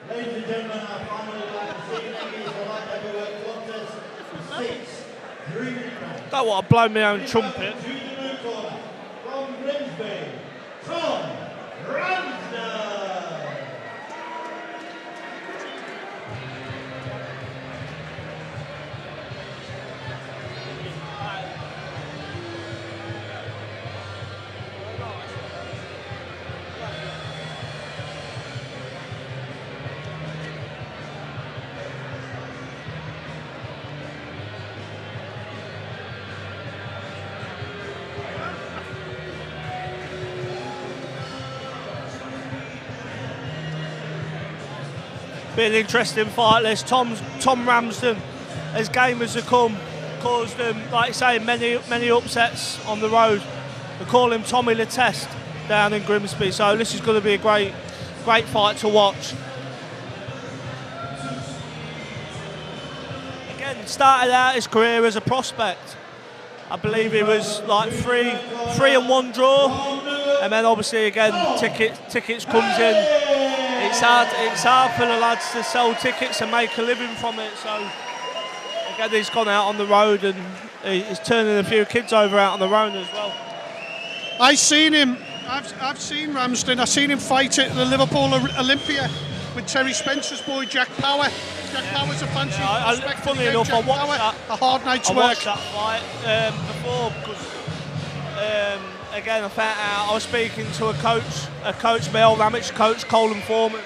Ladies and gentlemen, our final round this evening is the light heavyweight contest with 6 3-minute rounds. Don't want to blow my own trumpet. To the blue corner, from Grimsby, Tom Ramsden. Been an interesting fight list. Tom Ramsden, as game as they come, caused like you say, many upsets on the road. They call him Tommy the Test down in Grimsby, so this is going to be a great fight to watch. Again, started out his career as a prospect. I believe he was like 3-1 draw, and then obviously again tickets comes in. It's hard for the lads to sell tickets and make a living from it. So again, he's gone out on the road and he's turning a few kids over out on the road as well. I've seen Ramsden. I've seen him fight at the Liverpool Olympia with Terry Spencer's boy Jack Power. Jack Power's a fancy prospect. Funny enough, I watched that. A hard night's work. I watched that fight before because again I found out I was speaking to a coach, my old amateur coach, Colin Foreman,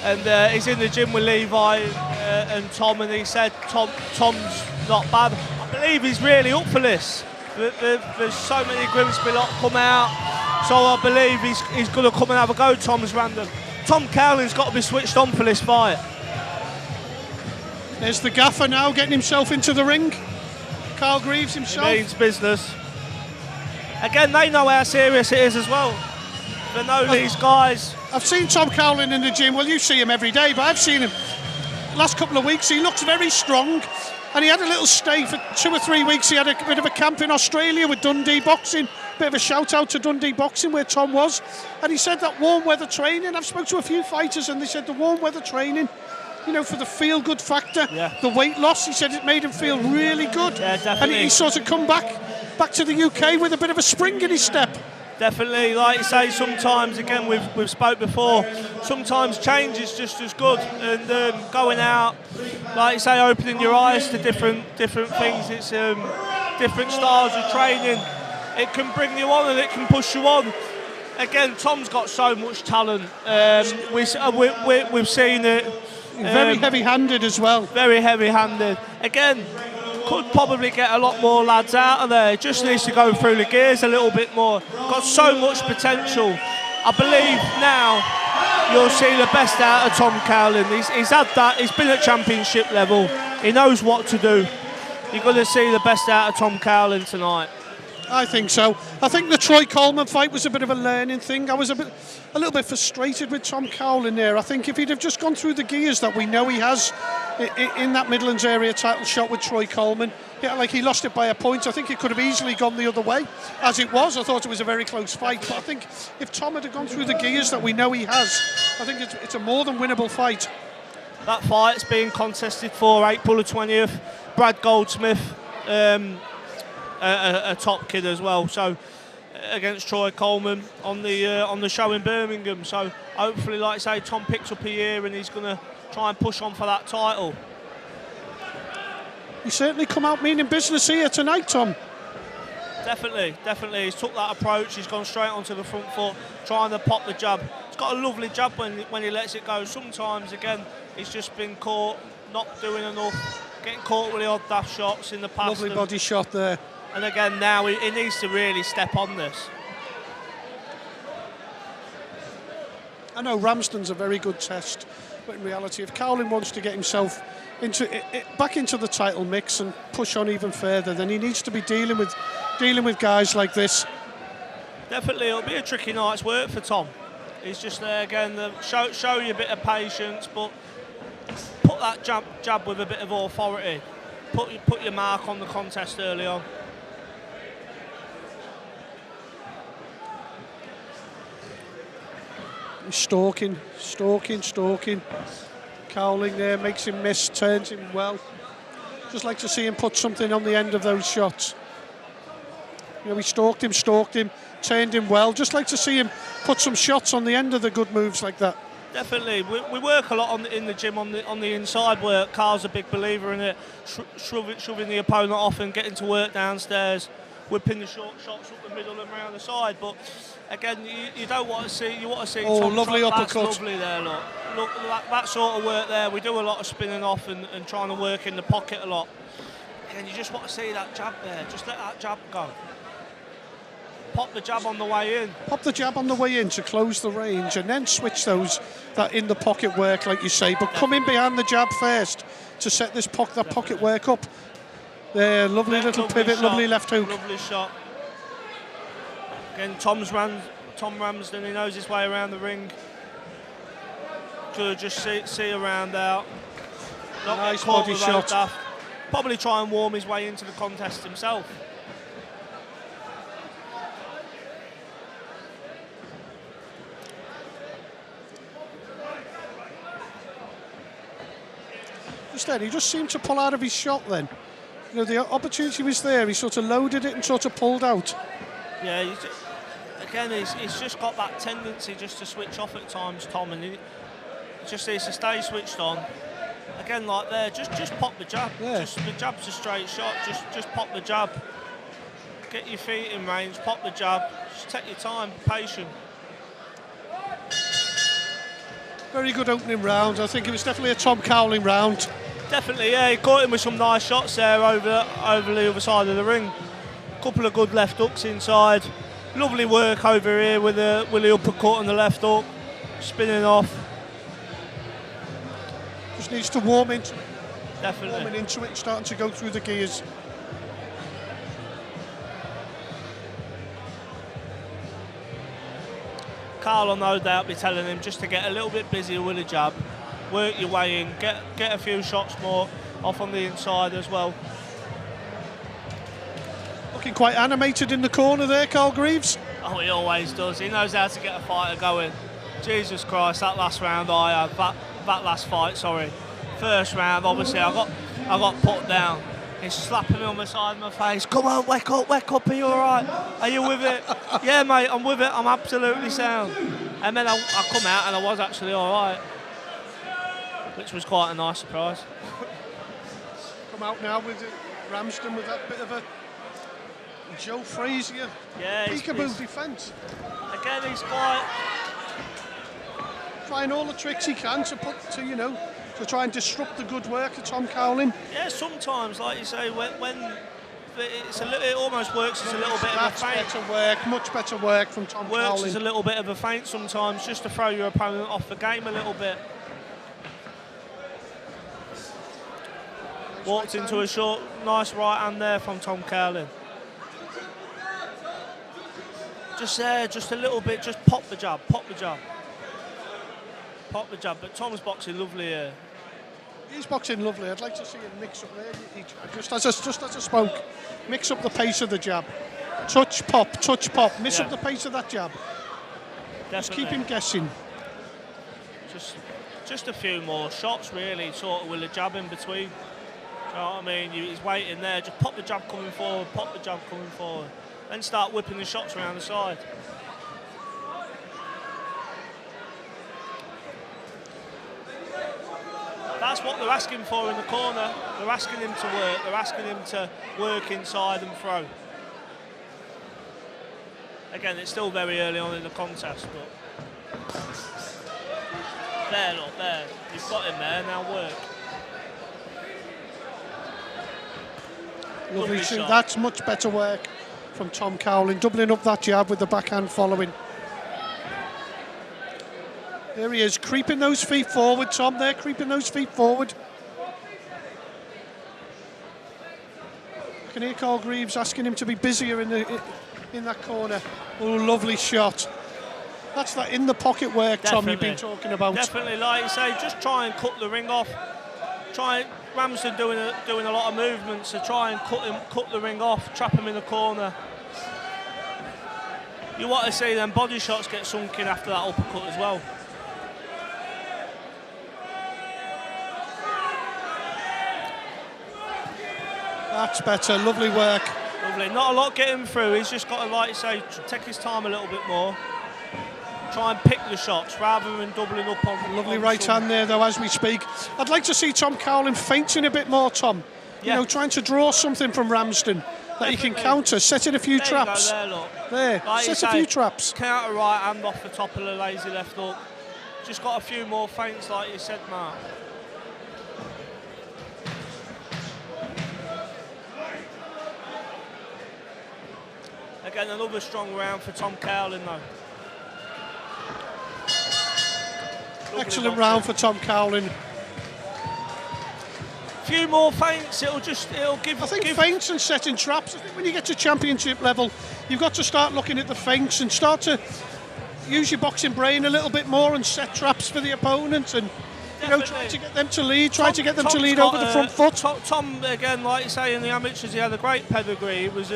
and he's in the gym with Levi and Tom, and he said Tom's not bad. I believe he's really up for this. There's so many Grimsby lot come out, so I believe he's going to come and have a go. Tom's random. Tom Cowling's got to be switched on for this fight. There's the gaffer now getting himself into the ring. Carl Greaves himself. He means business. Again, they know how serious it is as well. They know these guys. I've seen Tom Cowling in the gym. Well, you see him every day, but I've seen him last couple of weeks. He looks very strong, and he had a little stay for 2 or 3 weeks. He had a bit of a camp in Australia with Dundee Boxing. Bit of a shout out to Dundee Boxing where Tom was, and he said that warm weather training. I've spoken to a few fighters, and they said the warm weather training, you know, for the feel good factor, the weight loss. He said it made him feel really good, and he sort of come back to the UK with a bit of a spring in his step. Definitely, like you say, sometimes again we've spoke before. Sometimes change is just as good, and going out, like you say, opening your eyes to different things. It's different styles of training. It can bring you on and it can push you on. Again, Tom's got so much talent. We've seen it. Very heavy-handed as well. Very heavy-handed. Again, could probably get a lot more lads out of there. Just needs to go through the gears a little bit more. Got so much potential. I believe now you'll see the best out of Tom Cowling. He's had that. He's been at championship level. He knows what to do. You're going to see the best out of Tom Cowling tonight. I think so. I think the Troy Coleman fight was a bit of a learning thing. I was a little bit frustrated with Tom Cowling there. I think if he'd have just gone through the gears that we know he has in that Midlands area title shot with Troy Coleman, like he lost it by a point. I think it could have easily gone the other way. As it was, I thought it was a very close fight. But I think if Tom had gone through the gears that we know he has, I think it's a more than winnable fight. That fight's being contested for April the 20th. Brad Goldsmith, a top kid as well, so against Troy Coleman on the show in Birmingham. So hopefully, like I say, Tom picks up a year and he's going to try and push on for that title. He certainly come out meaning business here tonight, Tom. Definitely. He's took that approach. He's gone straight onto the front foot, trying to pop the jab. He's got a lovely jab when he lets it go. Sometimes, again, he's just been caught not doing enough, getting caught with the odd dash shots in the past. Lovely body shot there. And again, now he needs to really step on this. I know Ramsden's a very good test, but in reality, if Cowling wants to get himself back into the title mix and push on even further, then he needs to be dealing with guys like this. Definitely, it'll be a tricky night's work for Tom. He's just there again, show you a bit of patience, but put that jab with a bit of authority. Put your mark on the contest early on. Stalking. Cowling there makes him miss, turns him well. Just like to see him put something on the end of those shots. You know, he stalked him, turned him well. Just like to see him put some shots on the end of the good moves like that. Definitely, we work a lot in the gym on the inside work. Carl's a big believer in it, shoving the opponent off and getting to work downstairs, whipping the short shots up the middle and around the side. But again, you don't want to see. You want to see. Oh, lovely uppercut! Lovely there. Look, that sort of work there. We do a lot of spinning off and trying to work in the pocket a lot. And you just want to see that jab there. Just let that jab go. Pop the jab on the way in. Pop the jab on the way in to close the range, and then switch that in the pocket work, like you say. But come in behind the jab first to set this pocket work up. There, lovely little pivot, shot, lovely left hook. Lovely shot. Again, Tom Ramsden, he knows his way around the ring. Could just see around out. Not nice body shot. Daft. Probably try and warm his way into the contest himself. He just seemed to pull out of his shot then. You know, the opportunity was there, he sort of loaded it and sort of pulled out. Yeah, he's just got that tendency just to switch off at times, Tom, and he just needs to stay switched on. Again, like there, just pop the jab. Yeah. Just the jab's a straight shot, just pop the jab. Get your feet in range, pop the jab, just take your time, patient. Very good opening round. I think it was definitely a Tom Cowling round. Definitely, yeah. He caught him with some nice shots there over the other side of the ring. Couple of good left hooks inside. Lovely work over here with the uppercut and the left hook. Spinning off. Just needs to warm into it. Definitely. Warming into it and starting to go through the gears. Carl will no doubt be telling him just to get a little bit busier with the jab. Work your way in, get a few shots more off on the inside as well. Looking quite animated in the corner there, Carl Greaves. Oh, he always does. He knows how to get a fighter going. Jesus Christ, that last round that last fight, sorry. First round, obviously, I got put down. He's slapping me on the side of my face. Come on, wake up, are you all right? Are you with it? Yeah, mate, I'm with it, I'm absolutely sound. And then I come out and I was actually all right. Which was quite a nice surprise. Come out now with Ramsden with that bit of a Joe Frazier peekaboo defence. Again, he's quite trying all the tricks he can to try and disrupt the good work of Tom Cowling. Yeah, sometimes, like you say, when it almost works as a little bit of a feint. Much better work from Tom Cowling. Works as a little bit of a feint sometimes, just to throw your opponent off the game a little bit. Walked into a short, nice right hand there from Tom Cowling. Just there, just a little bit, just pop the jab. But Tom's boxing lovely here. He's boxing lovely. I'd like to see him mix up there. Just as I spoke, mix up the pace of the jab. Touch, pop. Miss up the pace of that jab. Definitely. Just keep him guessing. Just a few more shots, really, sort of with a jab in between. You know what I mean? He's waiting there. Just pop the jab coming forward. Then start whipping the shots around the side. That's what they're asking for in the corner. They're asking him to work. They're asking him to work inside and throw. Again, it's still very early on in the contest, but there. You've got him there. Now work. Lovely shot. That's much better work from Tom Cowling, doubling up that jab with the backhand following. There he is, creeping those feet forward, Tom, there, creeping those feet forward. I can hear Carl Greaves asking him to be busier in that corner. Oh, lovely shot. That's that in the pocket work, Tom, you've been talking about. Definitely, like you say, just try and cut the ring off. Ramsden doing a lot of movements to try and cut the ring off, trap him in the corner. You want to see them body shots get sunk in after that uppercut as well. That's better. Lovely work. Lovely. Not a lot getting through. He's just got to, like you say, take his time a little bit more. Try and pick the shots rather than doubling up on. Lovely right hand there, though, as we speak. I'd like to see Tom Cowling feinting a bit more, Tom. Yeah. You know, trying to draw something from Ramsden that he can counter, setting a few traps. There, look. There, Like set a few traps. Counter right hand off the top of the lazy left hook. Just got a few more feints, like you said, Mark. Again, another strong round for Tom Cowling, though. Excellent round for Tom Cowling. Few more feints, it'll give. I think feints and setting traps. I think when you get to championship level, you've got to start looking at the feints and start to use your boxing brain a little bit more and set traps for the opponent and try to get them to lead. Try to get them to lead over the front foot. Tom, again, like you say, in the amateurs, he had a great pedigree. He was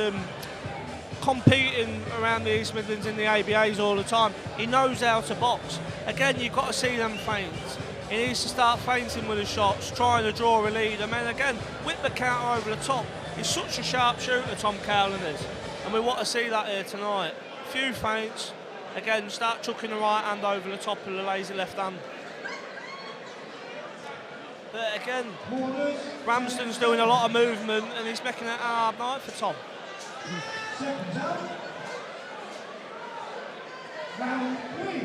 competing around the East Midlands in the ABAs all the time. He knows how to box. Again, you've got to see them feints. He needs to start feinting with his shots, trying to draw a lead, and then again, whip the counter over the top. He's such a sharp shooter, Tom Cowling is, and we want to see that here tonight. Few feints, again, start chucking the right hand over the top of the lazy left hand. But again, Ramsden's doing a lot of movement, and he's making it a hard night for Tom. Round 3.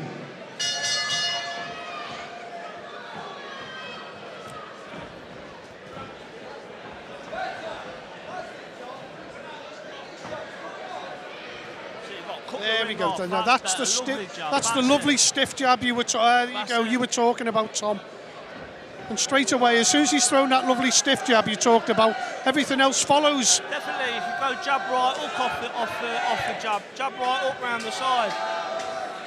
There we go. Now that's the stiff. That's the lovely stiff jab you were. You were talking about, Tom. And straight away, as soon as he's thrown that lovely stiff jab you talked about, everything else follows. Definitely, if you go jab right, hook off the jab, jab right, up round the side.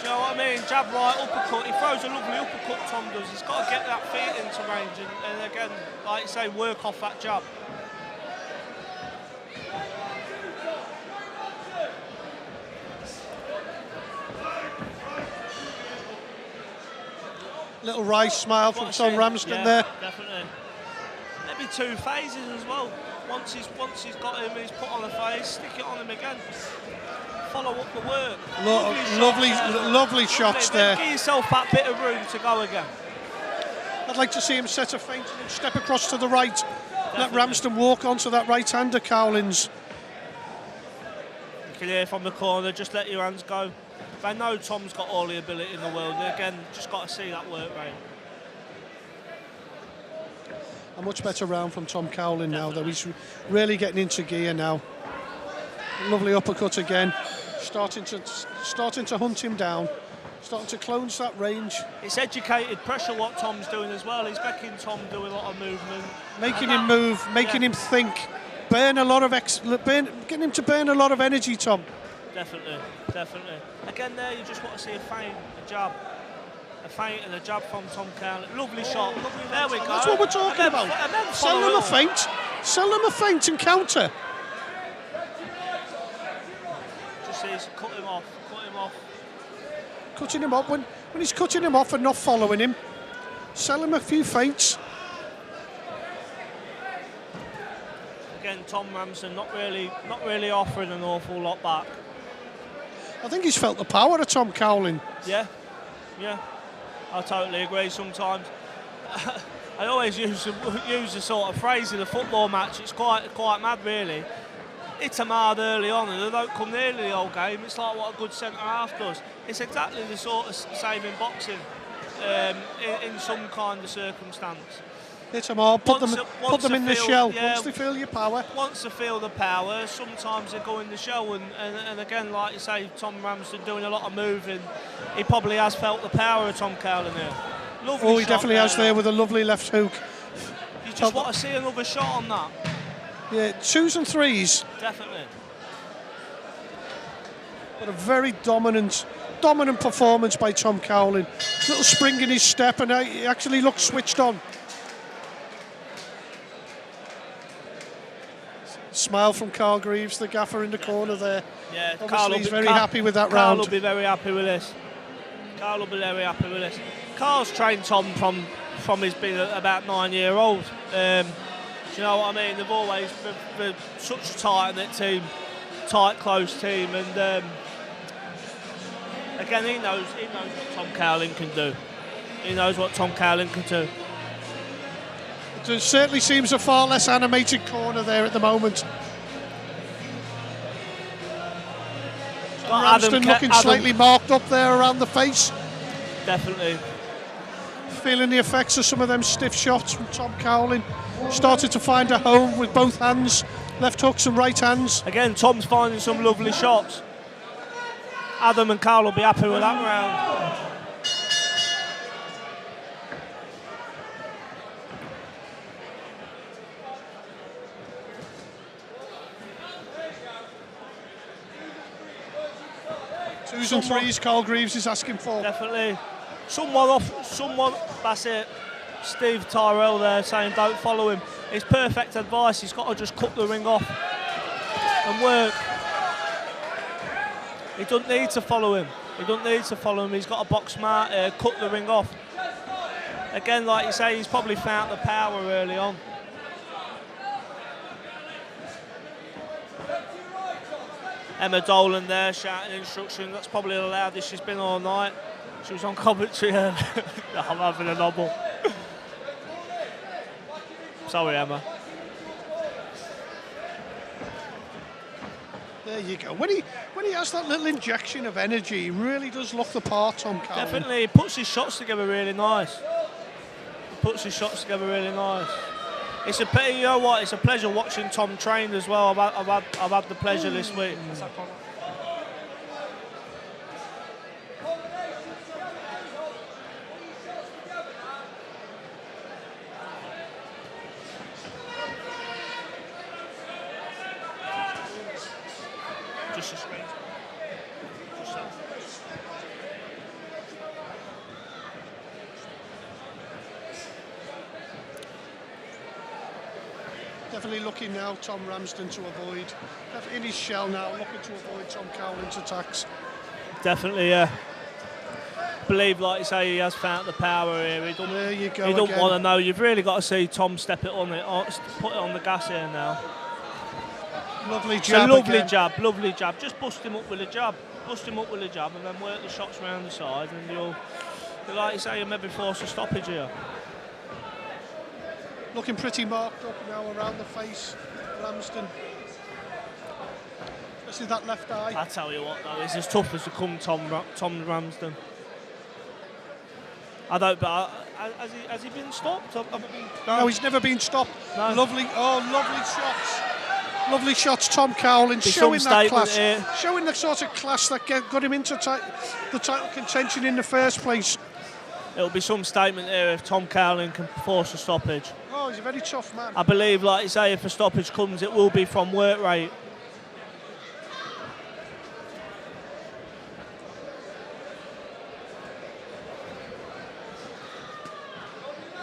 Do you know what I mean? Jab right, uppercut. He throws a lovely uppercut, Tom does. He's got to get that feet into range and again, like you say, work off that jab. Little wry smile from Tom Ramsden there. Definitely. Maybe 2 phases as well. Once he's got him, he's put on a phase, stick it on him again. Follow up the work. Lovely shots there. Give yourself that bit of room to go again. I'd like to see him set a feint and step across to the right. Definitely. Let Ramsden walk onto that right-hander, Cowlings. You can hear from the corner, just let your hands go. They know Tom's got all the ability in the world. Again, just got to see that work rate. A much better round from Tom Cowling now, though. He's really getting into gear now. Lovely uppercut again. Starting to hunt him down. Starting to close that range. It's educated pressure what Tom's doing as well. He's making Tom do a lot of movement. Making him move, making him think. Getting him to burn a lot of energy, Tom. Definitely. Again there, you just want to see a feint, a jab. A feint and a jab from Tom Cowling. Lovely shot. There we go. That's what we're talking about. Sell them a feint. Sell them a feint and counter. Just see, cut him off. Cutting him off. When he's cutting him off and not following him, sell him a few feints. Again, Tom Ramsden not really offering an awful lot back. I think he's felt the power of Tom Cowling. Yeah, I totally agree. Sometimes I always use the sort of phrase in a football match. It's quite mad, really. Hit them hard early on, and they don't come near the whole game. It's like what a good centre half does. It's exactly the sort of same in boxing, in some kind of circumstance. Hit them all, put them in the shell. Once they feel your power. Once they feel the power, sometimes they go in the shell. And again, like you say, Tom Ramsden doing a lot of moving. He probably has felt the power of Tom Cowling here. Lovely he definitely has there with a lovely left hook. You just want to see another shot on that. Yeah, 2s and 3s. Definitely. But a very dominant performance by Tom Cowling. Little spring in his step, and he actually looks switched on. Smile from Carl Greaves, the gaffer in the corner there. Yeah, obviously he's very happy with that round. Carl will be very happy with this. Carl's trained Tom from he's been about 9-year-old. Do you know what I mean? They've always been such a tight-knit team, tight, close team, and again, he knows what Tom Cowling can do. He knows what Tom Cowling can do. There certainly seems a far less animated corner there at the moment. Ramsden looking slightly marked up there around the face. Definitely. Feeling the effects of some of them stiff shots from Tom Cowling. Started to find a home with both hands, left hooks and right hands. Again, Tom's finding some lovely shots. Adam and Carl will be happy with that round. Twos and threes, Carl Greaves is asking for. Definitely. Someone, that's it. Steve Tyrell there saying don't follow him. It's perfect advice. He's got to just cut the ring off and work. He doesn't need to follow him. He's got to box smart, cut the ring off. Again, like you say, he's probably found the power early on. Emma Dolan there shouting instruction. That's probably the loudest she's been all night. She was on commentary. I'm having a nobble. Sorry, Emma. There you go. When he has that little injection of energy, he really does look the part, Tom Cowling. Definitely, he puts his shots together really nice. It's a, you know what? It's a pleasure watching Tom train as well. I've had the pleasure this week. Just a screen. Definitely looking now, Tom Ramsden, to avoid, in his shell now, looking to avoid Tom Cowling's attacks. Definitely, yeah. Believe, like you say, he has found the power here. There you go. He don't want to know. You've really got to see Tom step it on it, put it on the gas here now. Lovely jab. Lovely jab. Just bust him up with a jab. And then work the shots around the side, and you'll like you say, you'll maybe force a stoppage here. Looking pretty marked up now around the face, Ramsden. Especially that left eye. I tell you what, though, it's as tough as to come Tom Ramsden. I don't, but has he been stopped? No, he's never been stopped. No. Lovely shots. Lovely shots, Tom Cowling, showing that class. Here. Showing the sort of class that got him into the title contention in the first place. It'll be some statement here if Tom Cowling can force a stoppage. Oh, he's a very tough man. I believe, like you say, if a stoppage comes, it will be from work rate.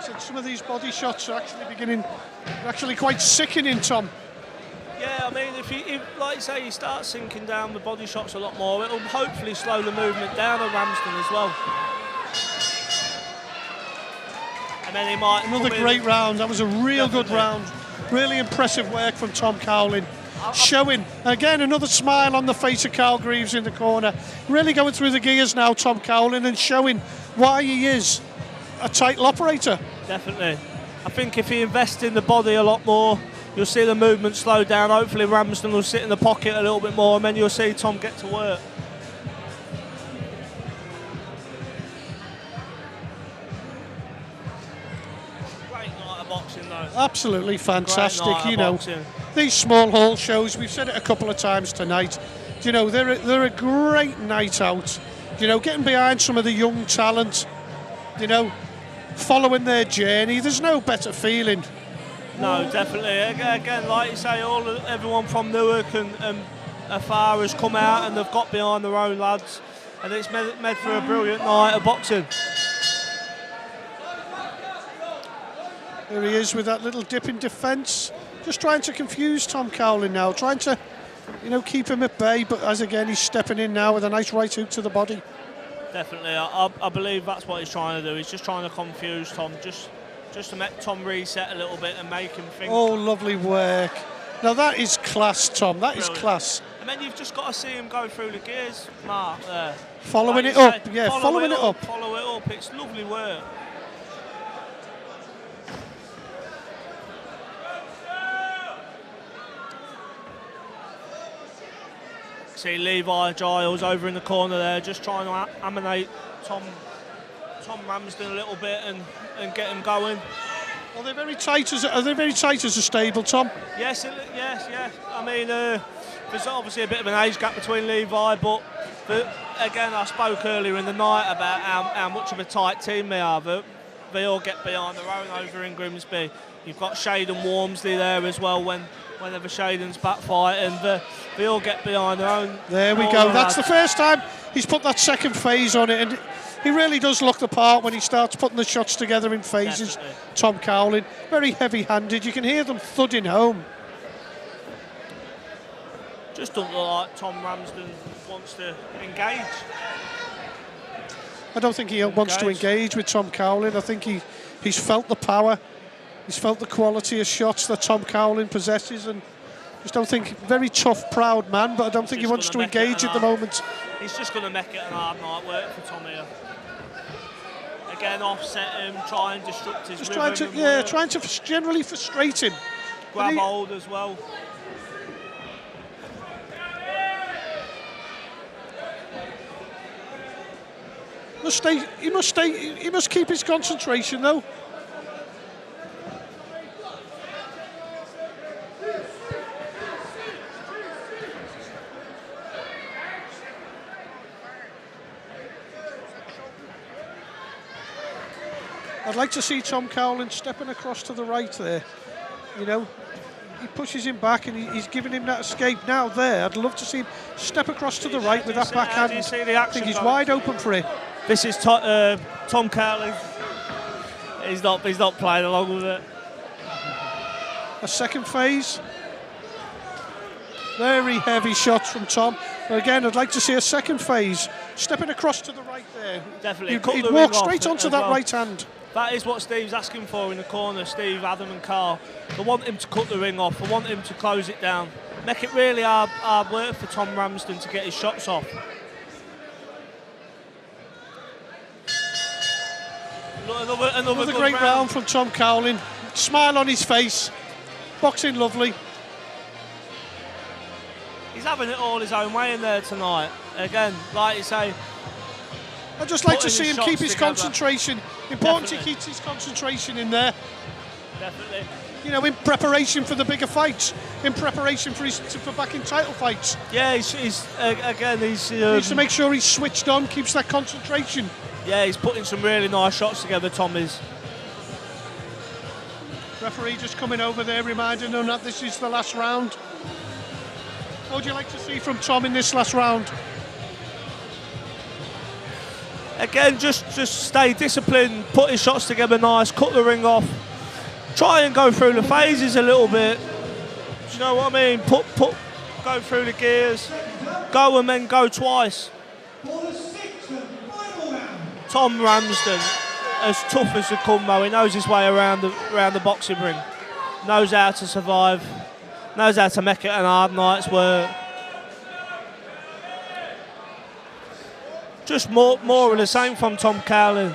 So some of these body shots are actually quite sickening, Tom. Yeah, I mean, if like you say, you start sinking down the body shots a lot more, it'll hopefully slow the movement down on Ramsden as well. And then he might. Another great round. That was a real good round. Really impressive work from Tom Cowling. Showing, again, another smile on the face of Carl Greaves in the corner. Really going through the gears now, Tom Cowling, and showing why he is a title operator. Definitely. I think if he invests in the body a lot more, you'll see the movement slow down. Hopefully Ramsden will sit in the pocket a little bit more, and then you'll see Tom get to work. Boxing, though. Absolutely fantastic. You know, these small hall shows, we've said it a couple of times tonight, you know, they're a great night out. You know, getting behind some of the young talent, you know, following their journey. There's no better feeling. No, definitely. Again, like you say, everyone from Newark and afar has come out and they've got behind their own lads, and it's made for a brilliant night of boxing. There he is with that little dip in defence. Just trying to confuse Tom Cowling now, trying to, you know, keep him at bay, but as again, he's stepping in now with a nice right hook to the body. Definitely, I believe that's what he's trying to do. He's just trying to confuse Tom, just just to make Tom reset a little bit and make him think. Oh, lovely work. Now that is class, Tom. That is class. And then you've just got to see him go through the gears, Mark, there. Following it up, yeah, following it up. Follow it up, it's lovely work. See Levi Giles over in the corner there, just trying to animate Tom Ramsden a little bit and get him going. Are they very tight as a stable, Tom? Yes. I mean, there's obviously a bit of an age gap between Levi, but again, I spoke earlier in the night about how much of a tight team they are. They all get behind their own over in Grimsby. You've got Shaden Wormsley there as well whenever Shaden's back fighting. They all get behind their own. There we go. That's the first time he's put that second phase on it, and he really does look the part when he starts putting the shots together in phases. Definitely. Tom Cowling, very heavy-handed. You can hear them thudding home. Just doesn't look like Tom Ramsden wants to engage. I don't think he wants to engage with Tom Cowling. I think he's felt the power. He's felt the quality of shots that Tom Cowling possesses, and just don't think, very tough, proud man, but I don't think he wants to engage at the moment. He's just going to make it an hard night work for Tom here. Again, offset him, try and disrupt his rhythm. Trying to generally frustrate him. Grab hold as well. He must keep his concentration though. I'd like to see Tom Cowling stepping across to the right there. You know, he pushes him back and he's giving him that escape now there. I'd love to see him step across to the right with that backhand. I think he's wide open for it. This is Tom Cowling. He's not playing along with it. A second phase. Very heavy shots from Tom. But again, I'd like to see a second phase. Stepping across to the right there. Definitely. He'd walk straight onto that right hand. That is what Steve's asking for in the corner, Steve, Adam and Carl. They want him to cut the ring off. They want him to close it down. Make it really hard work for Tom Ramsden to get his shots off. Another great round from Tom Cowling. Smile on his face. Boxing lovely. He's having it all his own way in there tonight. Again, like you say, I'd just like to see him keep his concentration. Important he keeps his concentration in there. Definitely. You know, in preparation for the bigger fights, in preparation for back in title fights. Yeah, he's needs to make sure he's switched on, keeps that concentration. Yeah, he's putting some really nice shots together, Tom is. Referee just coming over there, reminding him that this is the last round. What would you like to see from Tom in this last round? Again, just stay disciplined, put his shots together nice, cut the ring off, try and go through the phases a little bit. Do you know what I mean? Go through the gears, go and then go twice. Tom Ramsden, as tough as the combo, he knows his way around the boxing ring, knows how to survive, knows how to make it an hard night's work. Just more of the same from Tom Cowling.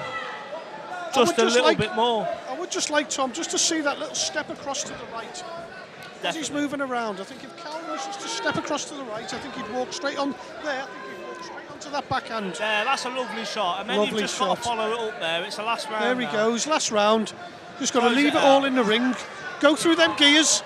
Just a little bit more. I would just like Tom just to see that little step across to the right. Definitely. As he's moving around, I think if Cowling was just to step across to the right, I think he'd walk straight on there. I think he'd walk straight onto that backhand. Yeah, that's a lovely shot. And then you've just got to follow it up there. It's the last round. There he goes, last round. Just got to leave it all in the ring. Go through them gears.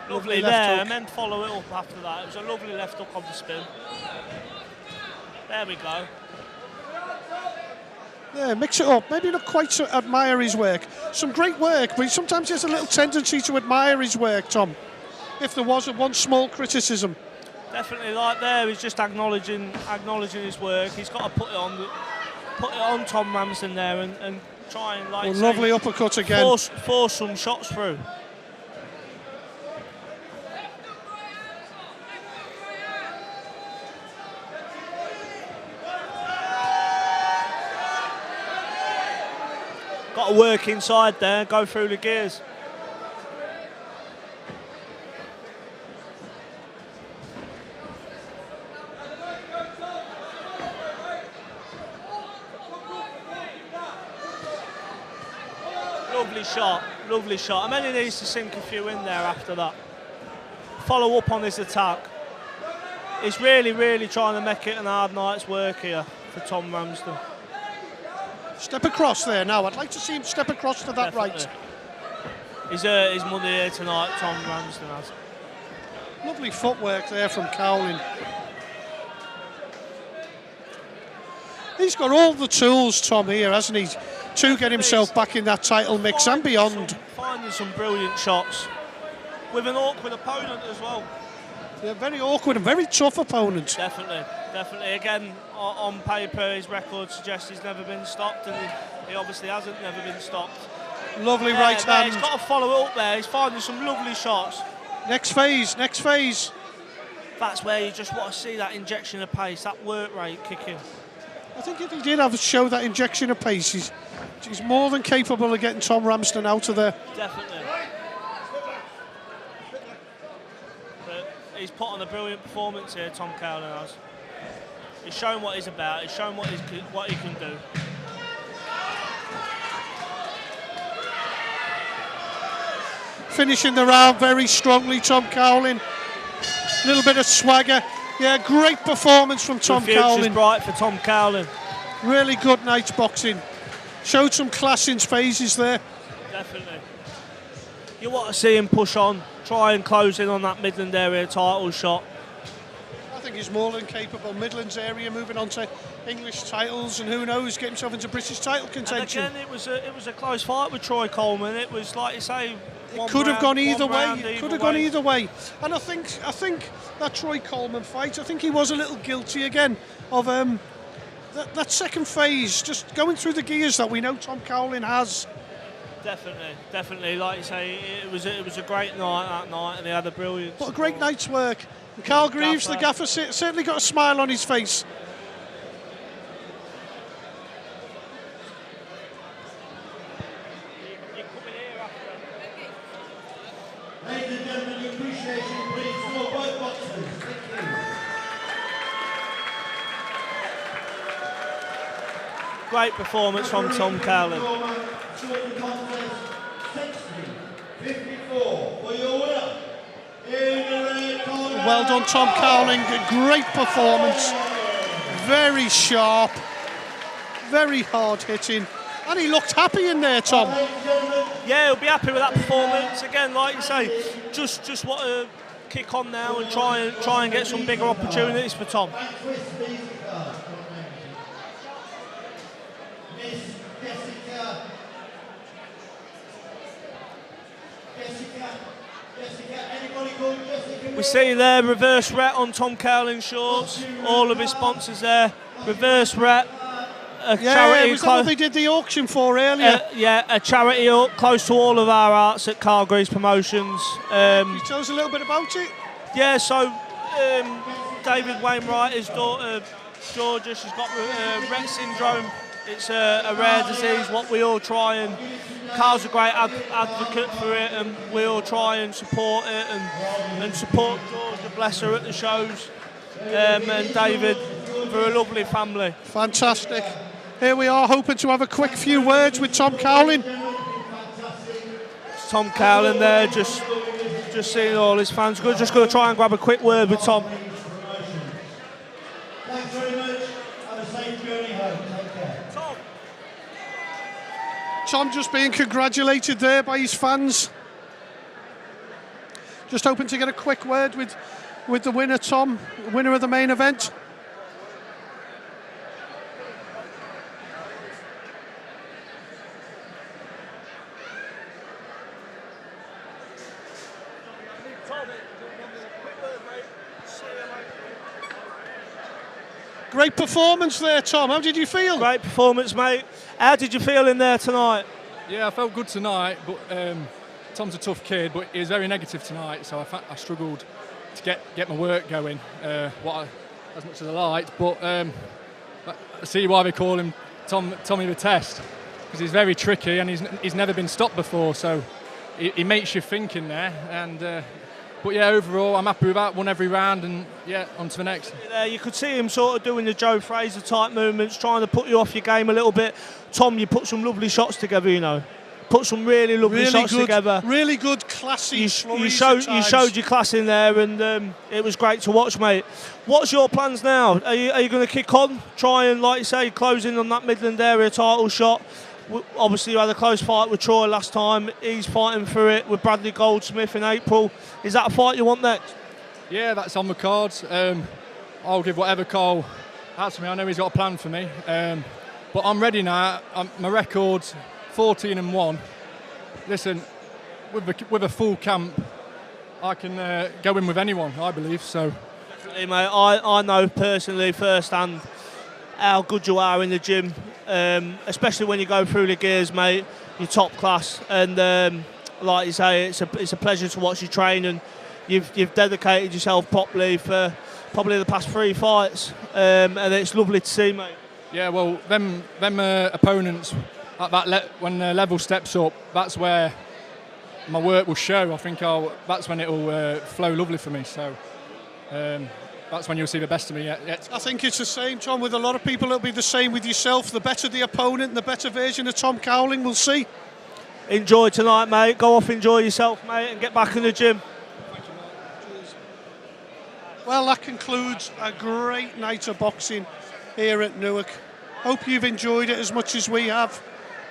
Lovely there, and then follow it up after that. It was a lovely left hook on the spin. There we go. Yeah, mix it up. Maybe not quite to admire his work. Some great work, but sometimes he has a little tendency to admire his work, Tom. If there was one small criticism. Definitely, like there, he's just acknowledging his work. He's got to put it on Tom Ramsden there and try and like. Lovely uppercut again. Force some shots through. Got to work inside there, go through the gears. Lovely shot, lovely shot. I mean, he needs to sink a few in there after that. Follow up on his attack. He's really, really trying to make it an hard night's work here for Tom Ramsden. Step across there now. I'd like to see him step across to that Definitely. right. He's earned his money here tonight, Tom Ramsden has. Lovely footwork there from Cowling. He's got all the tools, Tom, here, hasn't he, to get himself back in that title mix and beyond. Finding some brilliant shots with an awkward opponent as well. Yeah, very awkward and very tough opponent. Definitely, definitely. Again, on paper, his record suggests he's never been stopped, and he obviously hasn't never been stopped. Lovely right hand. He's got to follow up there. He's finding some lovely shots. Next phase, next phase. That's where you just want to see that injection of pace, that work rate kicking. I think if he did show that injection of pace, he's more than capable of getting Tom Ramsden out of there. Definitely. But he's put on a brilliant performance here, Tom Cowling has. He's shown what he's about, he's shown what he can do. Finishing the round very strongly, Tom Cowling. A little bit of swagger. Yeah, great performance from Tom Cowling. The future's bright for Tom Cowling. Really good night's boxing. Showed some class in phases there. Definitely. You want to see him push on, try and close in on that Midland area title shot. I think he's more than capable. Midlands area, moving on to English titles, and who knows, get himself into British title contention. And again, it was a close fight with Troy Coleman. It was, like you say, it could have gone either way. It could have gone either way. And I think that Troy Coleman fight, I think he was a little guilty again of that second phase, just going through the gears that we know Tom Cowling has. Definitely. Like you say, it was a great night that night, and he had a brilliant. What a great night's work. And Carl Greaves, the gaffer, certainly got a smile on his face. Ladies and gentlemen, the appreciation, please, for both boxers. Thank you. Great performance from Tom Cowling. Short contest, 60-54 for your winner. In the red corner. Well done, Tom Cowling. A great performance. Very sharp. Very hard hitting. And he looked happy in there, Tom. Yeah, he'll be happy with that performance. Again, like you say, just want to kick on now and try and get some bigger opportunities for Tom. We see there reverse ret on Tom Cowling's shorts. All of his sponsors there. Reverse ret. A charity. Was that what they did the auction for earlier? A charity close to all of our arts at Carl Greaves Promotions. Can you tell us a little bit about it? Yeah, so David Wainwright, his daughter Georgia, she's got Rett syndrome. It's a rare disease, what we all try, and Carl's a great advocate for it, and we all try and support it and support Georgia, bless her, at the shows, and David, for a lovely family. Fantastic. Here we are, hoping to have a quick few words with Tom Cowling. Tom Cowling there, just seeing all his fans. We're just going to try and grab a quick word with Tom. Thanks very much. Have a safe journey home. Take care. Tom just being congratulated there by his fans. Just hoping to get a quick word with the winner, Tom, winner of the main event. Great performance there, Tom. How did you feel? Great performance, mate. How did you feel in there tonight? Yeah, I felt good tonight, but Tom's a tough kid, but he was very negative tonight, so I struggled to get my work going, as much as I liked. But I see why they call him Tommy the Test. because he's very tricky and he's never been stopped before, so he makes you think in there. And but yeah, overall I'm happy with that. Won every round, and yeah, on to the next. You could see him sort of doing the Joe Fraser type movements, trying to put you off your game a little bit. Tom, you put some lovely shots together, you know. Put some really lovely shots together. Really good, classy. You showed your class in there, and it was great to watch, mate. What's your plans now? Are you going to kick on, try and, like you say, close in on that Midland area title shot? Obviously, you had a close fight with Troy last time. He's fighting for it with Bradley Goldsmith in April. Is that a fight you want next? Yeah, that's on the cards. I'll give whatever Carl has for me. I know he's got a plan for me, but I'm ready now. My record's 14-1. Listen, with a full camp, I can go in with anyone, I believe. So, definitely, mate. I know personally firsthand how good you are in the gym, especially when you go through the gears, mate. You're top class, and like you say, it's a pleasure to watch you train, and you've dedicated yourself properly for probably the past 3 fights, and it's lovely to see, mate. Yeah, well, them opponents at that when the level steps up, that's where my work will show. I think that's when it will flow lovely for me. So that's when you'll see the best of me yet. I think it's the same, Tom, with a lot of people. It'll be the same with yourself. The better the opponent, the better version of Tom Cowling we'll see. Enjoy tonight, mate. Go off, enjoy yourself, mate, and get back in the gym. Thank you, Mark. Well, that concludes a great night of boxing here at Newark. Hope you've enjoyed it as much as we have,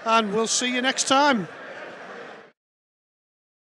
and we'll see you next time.